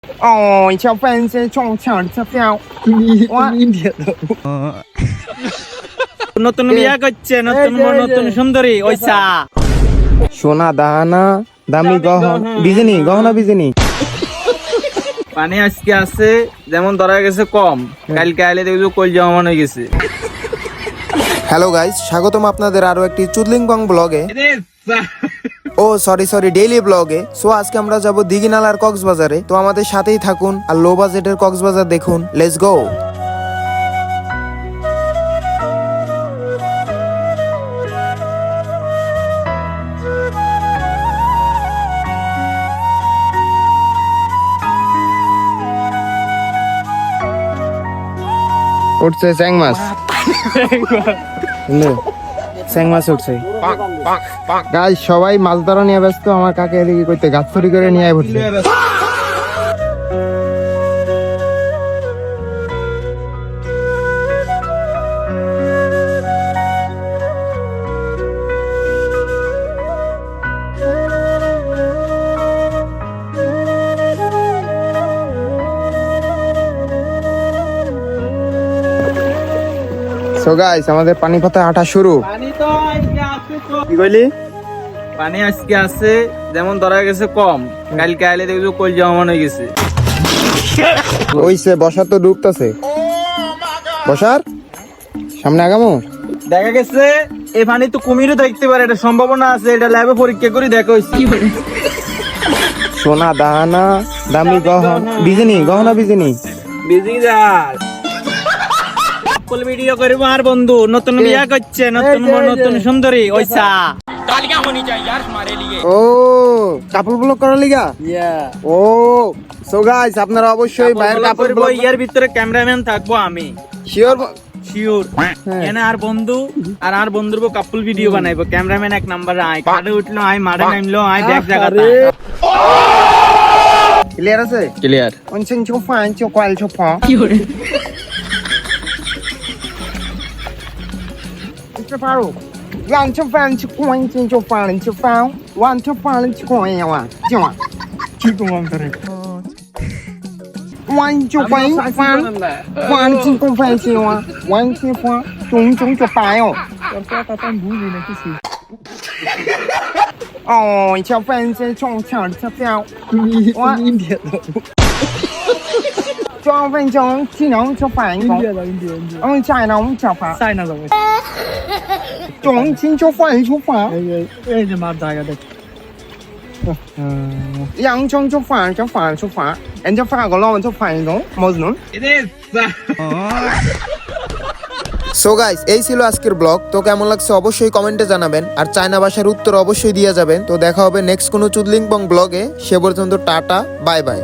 哦，小粉丝中奖这票，নতুন বিয়া করছে নতুন নতুন সুন্দরী ওইসা সোনা দানা দামি গহনা বিজনি পানি আজকে আছে যেমন ধরা গেছে কম কালকে আইলে দেখছো কল জমা হয়ে গেছে। হ্যালো গাইস, স্বাগতম আপনাদের আরো একটি চুদলিংবং ব্লগে। ও সরি ডেইলি ব্লগে। সো আজকে আমরা যাব দিঘিনালার কক্সবাজারে। তো আমাদের সাথেই থাকুন আর লো বাজেটের কক্সবাজার দেখুন। Let's go. উঠছে স্যাং মাছ, স্যাং মাছ উঠছে। গাইস সবাই মাছ ধরা নিয়ে ব্যস্ত, আমার কাকে এদিকে কইতে গাছ চুরি করে নিয়ে আয় পড়ছে। সো গাইস আমাদের পানি পথে হাঁটা শুরু। পানি তো আজকে আছে তো কি কইলি? পানি আজকে আছে যেমন ধরা গেছে কম কালকে আইলে দেখছো কল জমা হয়ে গেছে। ওইসে বসার তো ডুবতেছে। বসার সামনে আগামো। দেখা গেছে এই পানি তো কুমিরও দেখতে পারে, এটা সম্ভাবনা আছে, এটা ল্যাবে পরীক্ষা করে দেখা হইছে। সোনা দানা দামি গহনা বিজনি বিজি যার ফুল ভিডিও করবো আর বন্ধু নতুন বিয়া করছে নতুন সুন্দরী ওইসা ও কাপড় ব্লক করার লিগা। ও সো গাইস আপনারা অবশ্যই বাইরের কাপড় ব্লক ইয়ার ভিতরে ক্যামেরাম্যান থাকবো আমি শিওর। এনে আর বন্ধু আর বন্ধুর কাপল ভিডিও বানাইবো। ক্যামেরাম্যান এক নাম্বার আয়, কাটে উঠলো আয়, মারে নামলো আয়, ব্যাগ জায়গাতে ক্লিয়ার আছে? ক্লিয়ার। অনসেন চোফান চোকাল চোফা这把肉，让吃饭吃光进就饭了吃饭，晚吃饭了吃光呀哇，今晚去跟我们这里。晚就饭饭进公饭去哇，晚吃饭中就饭哦。哦，小粉丝中奖这票，我装分钟技能就反应过，下一呢我们叫法，中进就反就反，两种就反就反，人家反个老就反一种，么子弄。সো গাইস এই ছিল আজকের ব্লগ। তো কেমন লাগছে অবশ্যই কমেন্টে জানাবেন, আর চায়না ভাষার উত্তর অবশ্যই দিয়ে যাবেন। তো দেখা হবে নেক্সট কোনো চুদলিংবং ব্লগে। সে পর্যন্ত টাটা, বাই বাই।